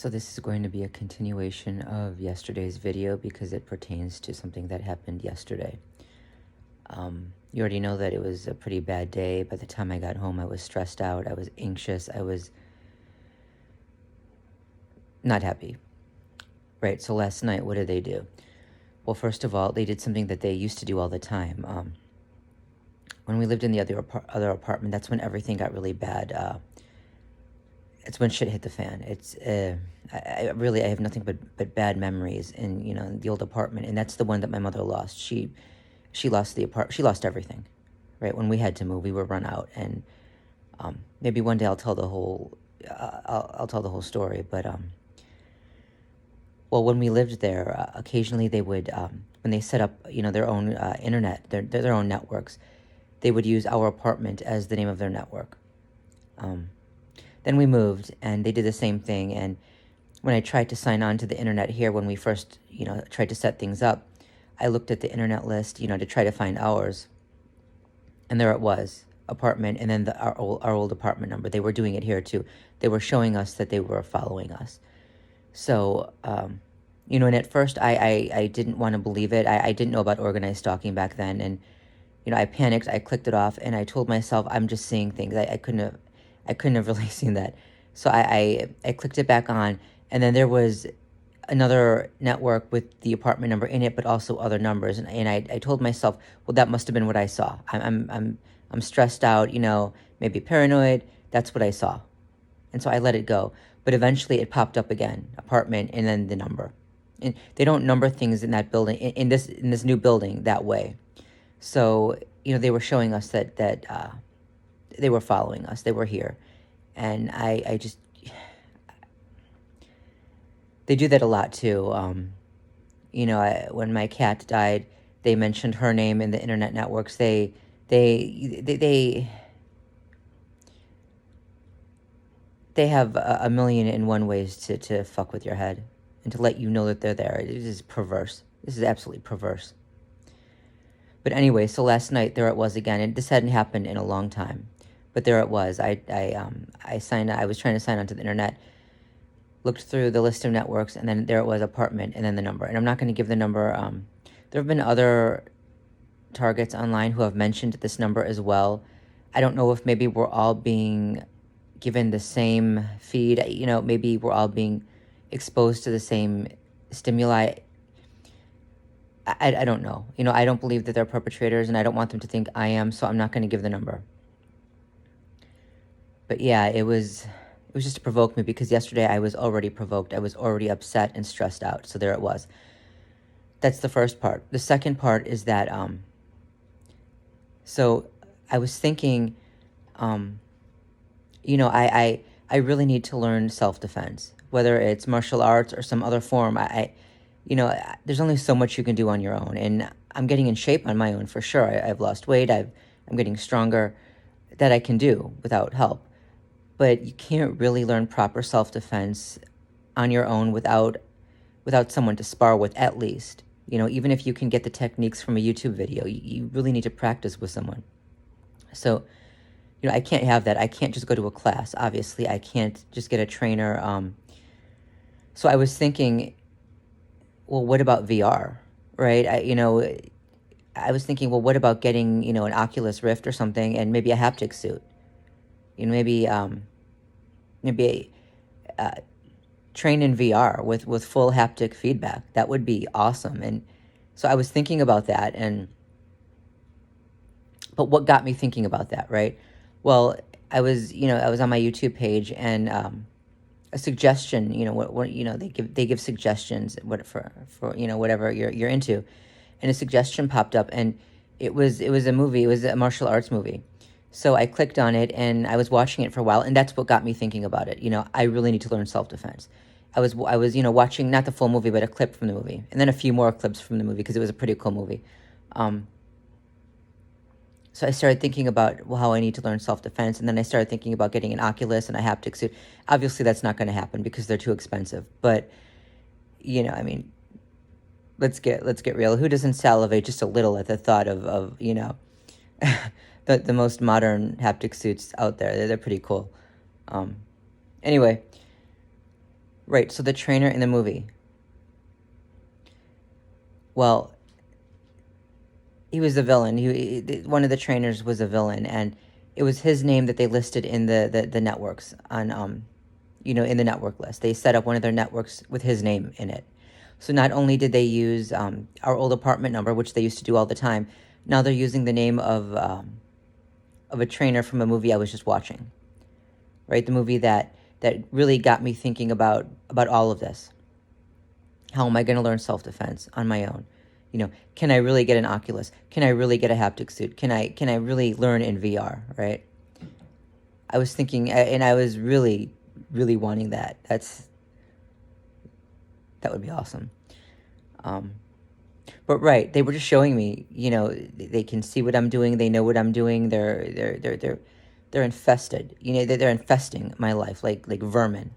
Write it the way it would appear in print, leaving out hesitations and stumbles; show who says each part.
Speaker 1: So this is going to be a continuation of yesterday's video because it pertains to something that happened yesterday. You already know that it was a pretty bad day. By the time I got home, I was stressed out. I was anxious. I was not happy. Right, so last night, what did they do? Well, first of all, they did something that they used to do all the time. When we lived in the other apartment, that's when everything got really bad. It's when shit hit the fan. I have nothing but bad memories in the old apartment, and that's the one that my mother lost. She lost she lost everything, right? When we had to move, we were run out, and maybe one day I'll tell the whole I'll tell the whole story. But well, when we lived there, occasionally they would when they set up their own internet, their own networks, they would use our apartment as the name of their network. Then we moved, and they did the same thing. And when I tried to sign on to the internet here, when we first, tried to set things up, I looked at the internet list, to try to find ours. And there it was, apartment, and then our old apartment number. They were doing it here too. They were showing us that they were following us. So, and at first I didn't want to believe it. I didn't know about organized stalking back then. And, I panicked. I clicked it off, and I told myself, I'm just seeing things. I couldn't have really seen that. So I clicked it back on, and then there was another network with the apartment number in it, but also other numbers. And I told myself, well, that must have been what I saw. I'm stressed out, maybe paranoid. That's what I saw. And so I let it go. But eventually it popped up again, apartment, and then the number. And they don't number things in that building, in this new building, that way. So, they were showing us that they were following us. They were here. And I just, they do that a lot too. When my cat died, they mentioned her name in the internet networks. They have a million and one ways to fuck with your head and to let you know that they're there. It is perverse. This is absolutely perverse. But anyway, so last night, there it was again. And this hadn't happened in a long time. But there it was. I was trying to sign onto the internet, looked through the list of networks, and then there it was, apartment, and then the number. And I'm not going to give the number. There have been other targets online who have mentioned this number as well. I don't know if maybe we're all being given the same feed. Maybe we're all being exposed to the same stimuli. I don't know. I don't believe that they're perpetrators, and I don't want them to think I am, so I'm not going to give the number. But yeah, it was just to provoke me, because yesterday I was already provoked. I was already upset and stressed out. So there it was. That's the first part. The second part is that, so I was thinking, I really need to learn self-defense, whether it's martial arts or some other form. There's only so much you can do on your own, and I'm getting in shape on my own for sure. I've lost weight. I'm getting stronger. That I can do without help. But you can't really learn proper self-defense on your own without someone to spar with, at least. Even if you can get the techniques from a YouTube video, you really need to practice with someone. So, I can't have that. I can't just go to a class. Obviously, I can't just get a trainer. So I was thinking, well, what about VR, right? I was thinking, well, what about getting, an Oculus Rift or something, and maybe a haptic suit? Maybe train in VR with full haptic feedback. That would be awesome. And so I was thinking about that. But what got me thinking about that, right? Well, I was on my YouTube page, and a suggestion, they give suggestions for whatever you're into, and a suggestion popped up, and it was a movie. It was a martial arts movie. So I clicked on it, and I was watching it for a while, and that's what got me thinking about it. I really need to learn self-defense. I was watching not the full movie, but a clip from the movie, and then a few more clips from the movie, because it was a pretty cool movie. So I started thinking about, well, how I need to learn self-defense, and then I started thinking about getting an Oculus and a haptic suit. Obviously, that's not going to happen because they're too expensive. But, let's get real. Who doesn't salivate just a little at the thought of the most modern haptic suits out there? They're pretty cool. Anyway, Right, so the trainer in the movie, well, he was the villain. One of the trainers was a villain, and it was his name that they listed in the networks on in the network list. They set up one of their networks with his name in it. So not only did they use our old apartment number, which they used to do all the time, now they're using the name of a trainer from a movie I was just watching. Right, the movie that really got me thinking about all of this. How am I going to learn self-defense on my own? Can I really get an Oculus? Can I really get a haptic suit? Can I really learn in VR, right? I was thinking, and I was really, really wanting that. That would be awesome. But right, they were just showing me, they can see what I'm doing. They know what I'm doing. They're infested. They're infesting my life like vermin.